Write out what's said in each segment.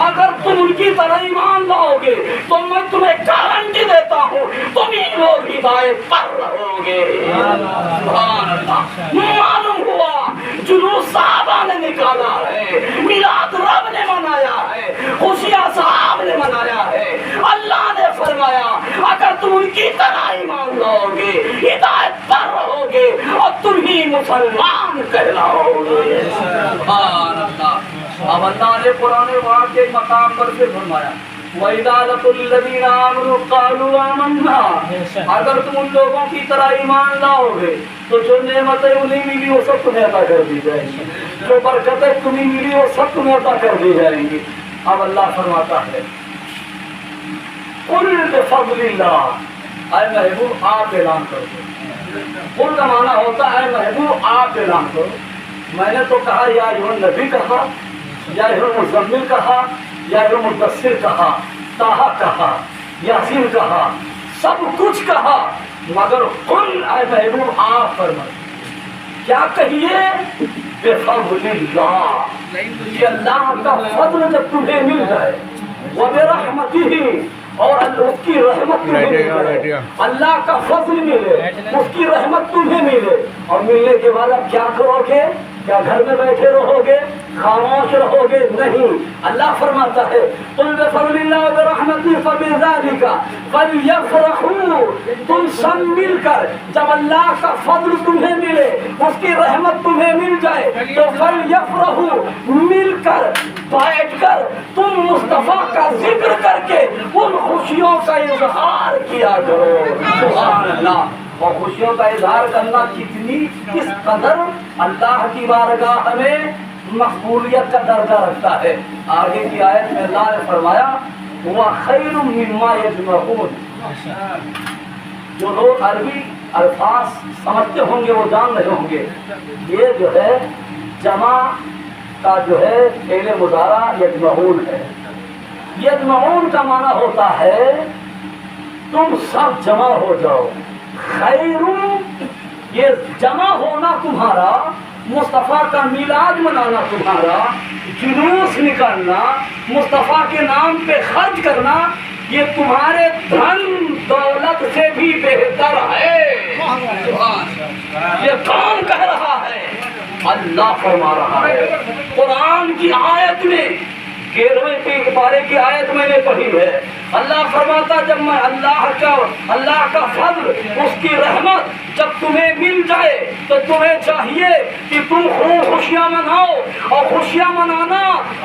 اگر تم ان کی طرح ایمان لاؤ گے تو میں تمہیں گارنٹی دیتا ہوں تم ہی لوگ ہدایت پر رہو گے۔ سبحان اللہ۔ معلوم ہوا جلوس صحابہ نے نکالا ہے، میلاد رب نے منایا ہے، خوشیاں صحابہ نے منایا ہے۔ اللہ نے فرمایا اگر تم ان کی طرح ایمان لاؤ گے ہدایت پر رہو گے اور تم ہی مسلمان کہلاؤ گے۔ سبحان اللہ۔ اب اللہ نے قرآن پاک کے مقام پر سے فرمایا وَإِذَا لَقُوا الَّذِينَ آمَنُوا قَالُوا آمَنَّا، اگر تم ان لوگوں کی طرح ایمان لاؤ گے تو جو نعمتیں انہیں ملی وہ سب تمہیں عطا کر دی جائیں گی، جو برکتیں تمہیں ملی وہ سب تمہیں عطا کر دی جائیں گی۔ اب اللہ فرماتا ہے قُلْ بِفَضْلِ اللَّهِ، اے محبوب آپ اعلان کر دو۔ قل کا معنی ہوتا ہے محبوب آپ اعلان کرو۔ میں نے تو کہا یا ایھا النبی کہا، یا ایھا المزمل کہا، یا ایھا المدثر کہا، طٰہٰ کہا، یاسین کہا، سب کچھ کہا، مگر قل اے محبوب آپ فرمائیں کیا کہیے؟ بفضل اللہ، یہ اللہ کا فضل جب تمہیں مل جائے، وبرحمتہ، اور اس کی رحمت تمہیں مل جائے، اللہ کا فضل ملے، اس کی رحمت تمہیں ملے، اور ملنے کے بعد اب کیا کرو گے؟ کیا گھر میں بیٹھے رہو گے، خاموش رہو گے؟ نہیں، اللہ فرماتا ہے قل بفضل اللہ وبرحمتہ فبذلک فلیفرحوا، تم سب مل کر جب اللہ کا فضل تمہیں ملے، اس کی رحمت تمہیں مل جائے تو فلیفرحوا، مل کر بیٹھ کر تم مصطفیٰ کا ذکر کر کے ان خوشیوں کا اظہار کیا کرو۔ سبحان اللہ۔ اور خوشیوں کا اظہار کرنا کس قدر اللہ کی بارگاہ میں مقبولیت کا درجہ رکھتا ہے۔ آگے کی آیت میں اللہ نے فرمایا وَخَيْرٌ مِّمَّا يَجْمَعُونَ، جو لوگ عربی الفاظ سمجھتے ہوں گے وہ جان رہے ہوں گے، یہ جو ہے جمع کا جو ہے فعل مضارع یجمعون ہے۔ یجمعون کا معنی ہوتا ہے تم سب جمع ہو جاؤ، خیرون یہ جمع ہونا تمہارا، مصطفیٰ کا میلاد منانا تمہارا، جلوس نکالنا، مصطفیٰ کے نام پہ خرچ کرنا، یہ تمہارے دھن دولت سے بھی بہتر ہے۔ یہ کون کہہ رہا ہے؟ اللہ فرما رہا ہے قرآن کی آیت میں، 13ویں پارے کی آیت میں نے پڑھی ہے۔ اللہ فرماتا جب میں اللہ کا فضل، اس کی رحمت جب تمہیں مل جائے تو تمہیں چاہیے کہ تم خوشیاں مناؤ، اور خوشیاں منانا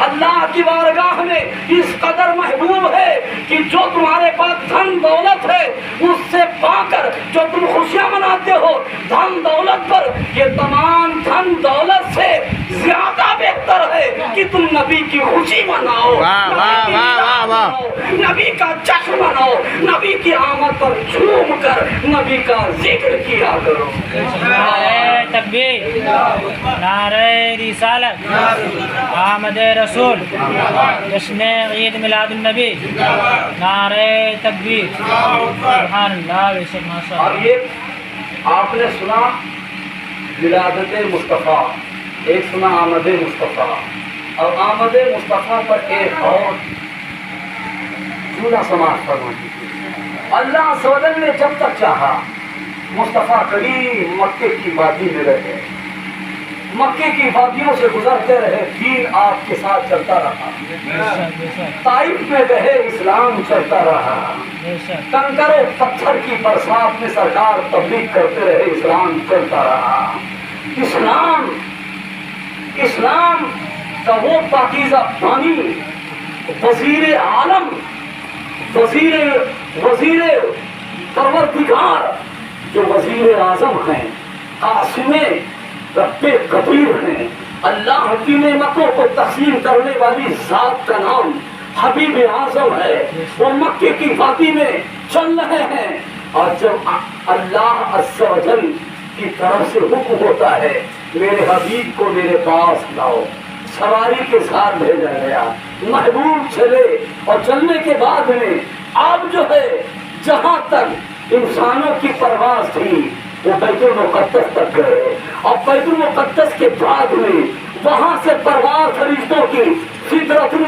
اللہ کی بارگاہ میں اس قدر محبوب ہے کہ جو تمہارے پاس دھن دولت ہے اس سے پا کر جو تم خوشیاں مناتے ہو دھن دولت پر، یہ تمام دھن دولت سے زیادہ بہتر ہے کہ تم نبی کی خوشی مناؤ، نبی کا جشن مناؤ، نبی کی آمد پر جھوم کر نبی کا ذکر کیا کرو۔ نعرہ تکبیر، نعرہ رسالت، آمد رسول، جشن عید میلاد النبی، نعرہ تکبیر، سبحان اللہ و سبحان اللہ۔ اب یہ آپ نے سنا ولادت مصطفیٰ، ایک سنا آمد مصطفیٰ، اور آمد مصطفیٰ پر ایک اور جملہ سماعت فرما دیجیے۔ اللہ عز و جل نے جب تک چاہا مصطفیٰ کریم مکے کی وادی میں رہے، مکے کی وادیوں سے گزرتے رہے، دین آپ کے ساتھ چلتا رہا، طائف میں رہے، اسلام چلتا رہا، کنکر و پتھر کی برسات میں سرکار تبلیغ کرتے رہے، اسلام چلتا رہا۔ اسلام کا وہ پاکیزہ بانی، وزیر عالم، وزیر پروردگار جو وزیر اعظم ہیں، قاسم رب قدیر ہیں، اللہ کی نعمتوں کو تقسیم کرنے والی ذات کا نام حبیب اعظم ہے، وہ مکے کی وادی میں چل رہے ہیں، اور جب اللہ عز و جل کی طرف سے حکم ہوتا ہے میرے حبیب کو میرے پاس لاؤ، سواری کے ساتھ بھیجا گیا، محبوب چلے، اور چلنے کے بعد میں اب جو ہے جہاں تک انسانوں کی پرواز تھی وہ بیت المقدس تک گئے، اور بیت المقدس کے بعد میں وہاں سے پرواز فرشتوں کی سدرۃ